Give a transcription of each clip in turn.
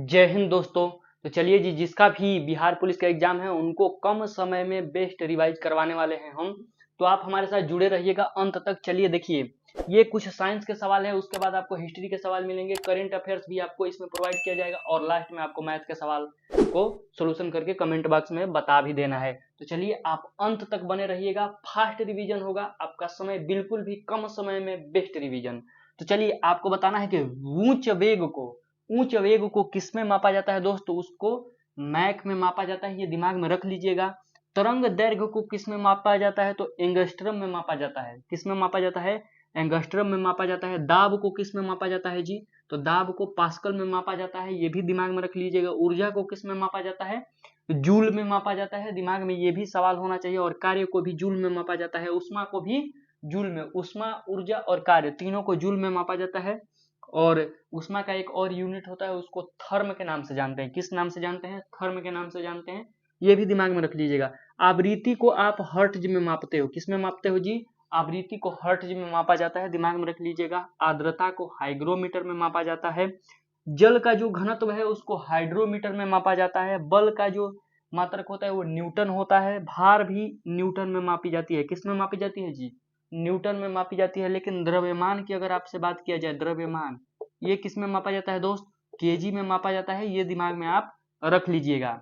जय हिंद दोस्तों। तो चलिए जी, जिसका भी बिहार पुलिस का एग्जाम है उनको कम समय में बेस्ट रिवाइज करवाने वाले हैं हम। तो आप हमारे साथ जुड़े रहिएगा अंत तक। चलिए देखिए, ये कुछ साइंस के सवाल है, उसके बाद आपको हिस्ट्री के सवाल मिलेंगे, करंट अफेयर्स भी आपको इसमें प्रोवाइड किया जाएगा और लास्ट में आपको मैथ के सवाल को सोल्यूशन करके कमेंट बॉक्स में बता भी देना है। तो चलिए आप अंत तक बने रहिएगा, फास्ट रिवीजन होगा आपका, समय बिल्कुल भी कम समय में बेस्ट रिवीजन। तो चलिए आपको बताना है कि ऊंच वेग को किसमें मापा जाता है दोस्तों, उसको मैक में मापा जाता है, ये दिमाग में रख लीजिएगा। तरंग दैर्घ्य को किसमें मापा जाता है, तो एंगस्ट्रम में मापा जाता है। किसमें मापा जाता है, एंगस्ट्रम में मापा जाता है। दाब को किसमें मापा जाता है जी, तो दाब को पास्कल में मापा जाता है, ये भी दिमाग में रख लीजिएगा। ऊर्जा को किसमें मापा जाता है, जूल में मापा जाता है, दिमाग में ये भी सवाल होना चाहिए। और कार्य को भी जूल में मापा जाता है, उष्मा को भी जूल में, उष्मा ऊर्जा और कार्य तीनों को जूल में मापा जाता है। और उष्मा का एक और यूनिट होता है, उसको थर्म के नाम से जानते हैं। किस नाम से जानते हैं, थर्म के नाम से जानते हैं, ये भी दिमाग में रख लीजिएगा। आवृत्ति को आप हर्ट्ज में मापते हो, किसमें मापते हो जी, आवृत्ति को हर्ट्ज में मापा जाता है, दिमाग में रख लीजिएगा। आर्द्रता को हाइग्रोमीटर में मापा जाता है। जल का जो घनत्व है उसको हाइड्रोमीटर में मापा जाता है। बल का जो मात्रक होता है वो न्यूटन होता है। भार भी न्यूटन में मापी जाती है। किस में मापी जाती है जी, न्यूटन में मापी जाती है। लेकिन द्रव्यमान की अगर आपसे बात किया जाए, द्रव्यमान ये किस में मापा जाता है दोस्त, केजी में मापा जाता है, ये दिमाग में आप रख लीजिएगा।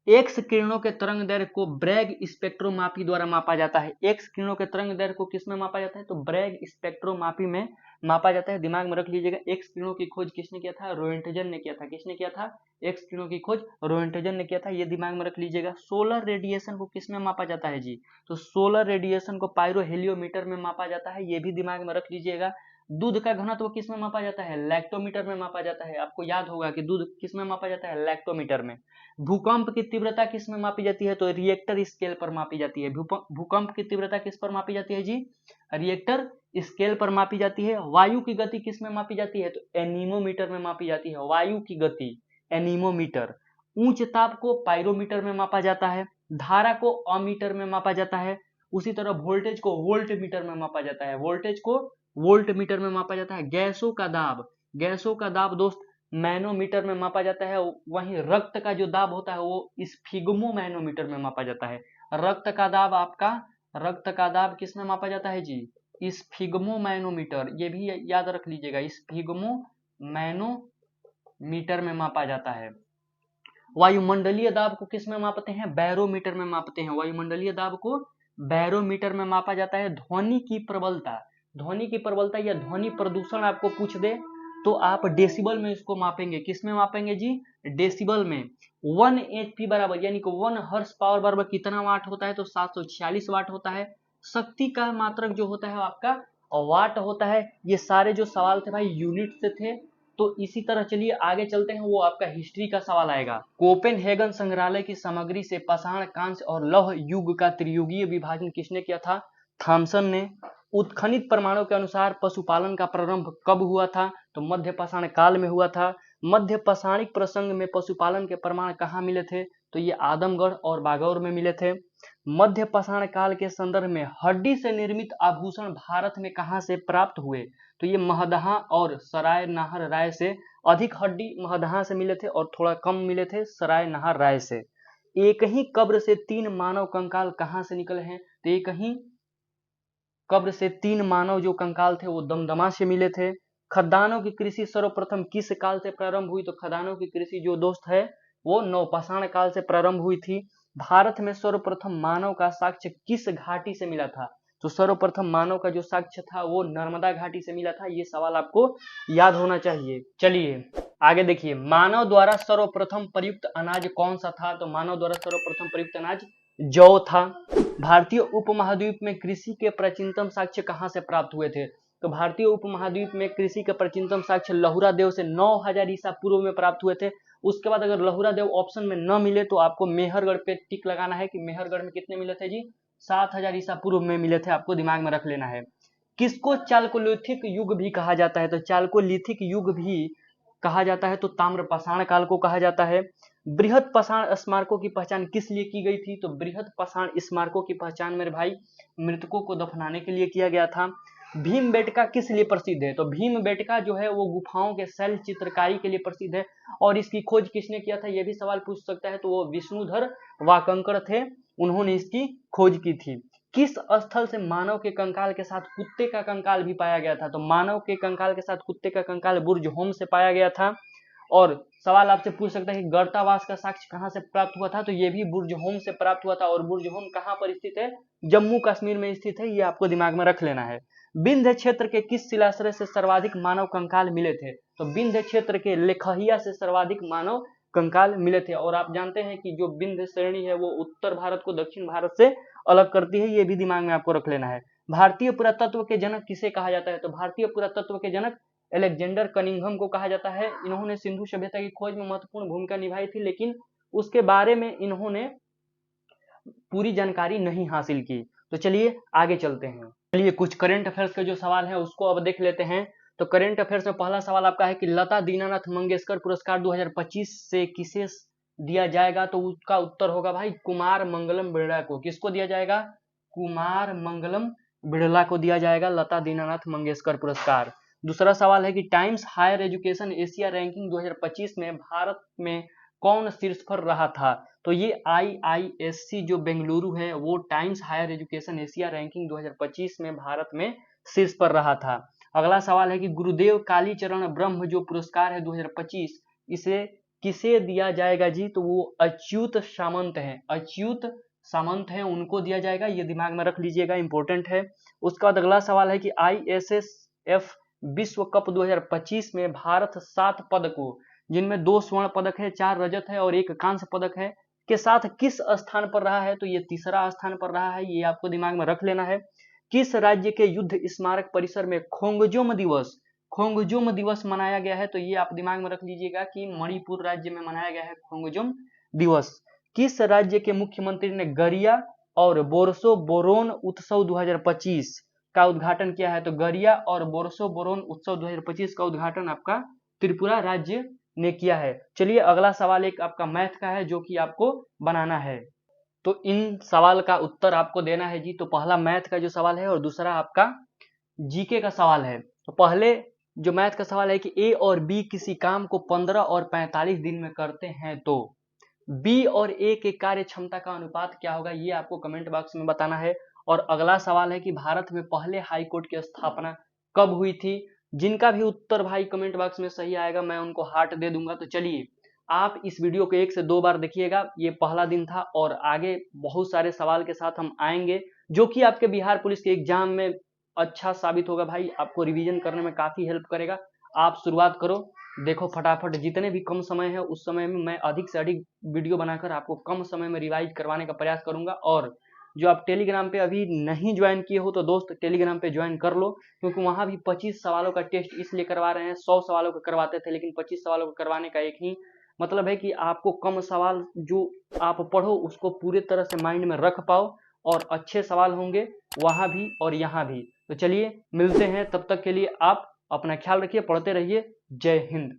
एक्स किरणों के तरंग दैर्घ्य को ब्रैग स्पेक्ट्रोमापी द्वारा मापा जाता है। एक्स किरणों के तरंग दैर्घ्य को किसमें मापा जाता है, तो ब्रैग स्पेक्ट्रोमापी में मापा जाता है, दिमाग में रख लीजिएगा। एक्स किरणों की खोज किसने किया था, रोएंटजन ने किया था। किसने किया था, एक्स किरणों की खोज रोएंटजन ने किया था, ये दिमाग में रख लीजिएगा। सोलर रेडिएशन को किसमें मापा जाता है जी, तो सोलर रेडिएशन को पायरोहेलियोमीटर में मापा जाता है, ये भी दिमाग में रख लीजिएगा। दूध का घनत्व किसमें मापा जाता है, लैक्टोमीटर में मापा जाता है। आपको याद होगा कि दूध किसमें मापा जाता है, लैक्टोमीटर में। भूकंप की तीव्रता किस में मापी जाती है, तो रिएक्टर स्केल पर मापी जाती है। भूकंप की तीव्रता किस पर मापी जाती है जी, रिएक्टर स्केल पर मापी जाती है। वायु की गति किस में मापी जाती है, तो एनीमोमीटर में मापी जाती है, वायु की गति एनीमोमीटर। उच्च ताप को पायरोमीटर में मापा जाता है। धारा को अमीटर में मापा जाता है। उसी तरह वोल्टेज को वोल्ट मीटर में मापा जाता है, वोल्टेज को वोल्ट मीटर में मापा जाता है। गैसों का दाब दोस्त मैनोमीटर में मापा जाता है। वहीं रक्त का जो दाब होता है वो स्फिग्मो मैनोमीटर में मापा जाता है। रक्त का दाब किस में मापा जाता है जी, स्फिग्मो मैनोमीटर, ये भी याद रख लीजिएगा, स्फिग्मो मैनोमीटर में मापा जाता है। वायुमंडलीय दाब को किस में मापते हैं, बैरोमीटर में मापते हैं। वायुमंडलीय दाब को बैरोमीटर में मापा जाता है। ध्वनि की प्रबलता या ध्वनि प्रदूषण आपको पूछ दे तो आप डेसिबल में इसको मापेंगे। किस में मापेंगे जी, डेसिबल में। 1 HP बराबर यानी कि 1 हर्स पावर बराबर कितना वाट होता है, तो 746 वाट होता है। शक्ति का मात्रक जो होता है आपका वाट होता है। ये सारे जो सवाल थे भाई यूनिट से थे। तो इसी तरह चलिए आगे चलते हैं, वो आपका हिस्ट्री का सवाल आएगा। कोपेनहेगन संग्रहालय की सामग्री से पाषाण, कांस्य और लौह युग का त्रियुगीय विभाजन किसने किया था, थॉमसन ने। उत्खनित प्रमाणों के अनुसार पशुपालन का प्रारंभ कब हुआ था, तो मध्य पाषाण काल में हुआ था। मध्य पाषाणिक प्रसंग में पशुपालन के प्रमाण कहाँ मिले थे, तो ये आदमगढ़ और बागौर में मिले थे। मध्य पाषाण काल के संदर्भ में हड्डी से निर्मित आभूषण भारत में कहाँ से प्राप्त हुए, तो ये महदहा और सराय नाहर राय से। अधिक हड्डी महदहा से मिले थे और थोड़ा कम मिले थे सराय नाहर राय से। एक ही कब्र से 3 मानव कंकाल कहाँ से निकले हैं, तो एक ही कब्र से 3 मानव जो कंकाल थे वो दमदमा से मिले थे। खदानों की कृषि सर्वप्रथम किस काल से प्रारंभ हुई, तो खदानों की कृषि जो दोस्त है वो नवपाषाण काल से प्रारंभ हुई थी। भारत में सर्वप्रथम मानव का साक्ष्य किस घाटी से मिला था, तो सर्वप्रथम मानव का जो साक्ष्य था वो नर्मदा घाटी से मिला था। ये सवाल आपको याद होना चाहिए। चलिए आगे देखिए, मानव द्वारा सर्वप्रथम प्रयुक्त अनाज कौन सा था, तो मानव द्वारा सर्वप्रथम प्रयुक्त अनाज जौ था। भारतीय उपमहाद्वीप में कृषि के प्राचीनतम साक्ष्य कहाँ से प्राप्त हुए थे, तो भारतीय उपमहाद्वीप में कृषि के प्राचीनतम साक्ष्य लहुरा देव से 9000 ईसा पूर्व में प्राप्त हुए थे। उसके बाद अगर लहुरा देव ऑप्शन में न मिले तो आपको मेहरगढ़ पे टिक लगाना है कि मेहरगढ़ में कितने मिले थे जी, 7000 ईसा पूर्व में मिले थे, आपको दिमाग में रख लेना है। किसको चालकोलिथिक युग भी कहा जाता है, तो चालकोलिथिक युग भी कहा जाता है, तो ताम्रपाषाण काल को कहा जाता है। बृहत पाषाण स्मारकों की पहचान किस लिए की गई थी, तो बृहत पाषाण स्मारकों की पहचान मेरे भाई मृतकों को दफनाने के लिए किया गया था। भीमबेटका किस लिए प्रसिद्ध है? तो भीमबेटका जो है वो गुफाओं के शैल चित्रकारी के लिए प्रसिद्ध है। और इसकी खोज किसने किया था, ये भी सवाल पूछ सकता है। तो वो विष्णुधर वाकंकर थे, उन्होंने इसकी खोज की थी। किस स्थल से मानव के कंकाल के साथ कुत्ते का कंकाल भी पाया गया था? तो मानव के कंकाल के साथ कुत्ते का कंकाल बुर्ज होम से पाया गया था। और सवाल आपसे पूछ सकता है कि गर्तावास का साक्ष्य कहां से प्राप्त हुआ था? तो ये भी बुर्ज होम से प्राप्त हुआ था। और बुर्ज होम कहां पर स्थित है? जम्मू कश्मीर में स्थित है, ये आपको दिमाग में रख लेना है। विंध्य क्षेत्र के किस शिलाश्रय से सर्वाधिक मानव कंकाल मिले थे? तो विंध्य क्षेत्र के लेखहिया से सर्वाधिक मानव कंकाल मिले थे। और आप जानते हैं कि जो विंध्य श्रेणी है वो उत्तर भारत को दक्षिण भारत से अलग करती है, ये भी दिमाग में आपको रख लेना है। भारतीय पुरातत्व के जनक किसे कहा जाता है? तो भारतीय पुरातत्व के जनक अलेक्जेंडर कनिंघम को कहा जाता है। इन्होंने सिंधु सभ्यता की खोज में महत्वपूर्ण भूमिका निभाई थी, लेकिन उसके बारे में इन्होंने पूरी जानकारी नहीं हासिल की। तो चलिए आगे चलते हैं। चलिए कुछ करंट अफेयर्स के जो सवाल है उसको अब देख लेते हैं। तो करंट अफेयर्स में पहला सवाल आपका है कि लता दीनानाथ मंगेशकर पुरस्कार 2025 से किसे दिया जाएगा? तो उसका उत्तर होगा भाई कुमार मंगलम बिरला को। किसको दिया जाएगा? कुमार मंगलम बिरला को दिया जाएगा लता दीनानाथ मंगेशकर पुरस्कार। दूसरा सवाल है कि Times Higher Education Asia ranking 2025 में भारत में कौन शीर्ष पर रहा था? तो ये IISc जो बेंगलुरु है वो Times Higher Education Asia ranking 2025 में भारत में शीर्ष पर रहा था। अगला सवाल है कि गुरुदेव कालीचरण ब्रह्म जो पुरस्कार है 2025, इसे किसे दिया जाएगा जी? तो वो अच्युत सामंत है, अच्युत सामंत है, उनको दिया जाएगा। ये दिमाग में रख लीजिएगा, इंपॉर्टेंट है। उसका बाद अगला सवाल है कि ISSF विश्व कप 2025 में भारत 7 पदकों, जिनमें 2 स्वर्ण पदक है, 4 रजत है और 1 कांस्य पदक है, के साथ किस स्थान पर रहा है? तो ये तीसरा स्थान पर रहा है, ये आपको दिमाग में रख लेना है। किस राज्य के युद्ध स्मारक परिसर में खोंगजुम दिवस मनाया गया है? तो ये आप दिमाग में रख लीजिएगा कि मणिपुर राज्य में मनाया गया है खोंगजुम दिवस। किस राज्य के मुख्यमंत्री ने गरिया और बोरसो बोरोन उत्सव 2025 का उद्घाटन किया है? तो गरिया और बोरसो बोरोन उत्सव 2025 का उद्घाटन आपका त्रिपुरा राज्य ने किया है। चलिए अगला सवाल एक आपका मैथ का है जो कि आपको बनाना है। तो इन सवाल का उत्तर आपको देना है जी। तो पहला मैथ का जो सवाल है और दूसरा आपका जीके का सवाल है। तो पहले जो मैथ का सवाल है कि ए और बी किसी काम को 15 और 45 दिन में करते हैं तो बी और ए के कार्य क्षमता का अनुपात क्या होगा? ये आपको कमेंट बॉक्स में बताना है। और अगला सवाल है कि भारत में पहले हाई कोर्ट की स्थापना कब हुई थी? जिनका भी उत्तर भाई कमेंट बॉक्स में सही आएगा मैं उनको हार्ट दे दूंगा। तो चलिए आप इस वीडियो को 1 से 2 बार देखिएगा, ये पहला दिन था और आगे बहुत सारे सवाल के साथ हम आएंगे जो कि आपके बिहार पुलिस के एग्जाम में अच्छा साबित होगा भाई, आपको रिवीजन करने में काफी हेल्प करेगा। आप शुरुआत करो, देखो फटाफट, जितने भी कम समय है उस समय में मैं अधिक से अधिक वीडियो बनाकर आपको कम समय में रिवाइज करवाने का प्रयास करूंगा। और जो आप टेलीग्राम पे अभी नहीं ज्वाइन किए हो तो दोस्त टेलीग्राम पे ज्वाइन कर लो, क्योंकि वहां भी 25 सवालों का टेस्ट इसलिए करवा रहे हैं। 100 सवालों का करवाते थे लेकिन 25 सवालों का करवाने का एक ही मतलब है कि आपको कम सवाल जो आप पढ़ो उसको पूरे तरह से माइंड में रख पाओ और अच्छे सवाल होंगे वहां भी और यहाँ भी। तो चलिए मिलते हैं, तब तक के लिए आप अपना ख्याल रखिए, पढ़ते रहिए। जय हिंद।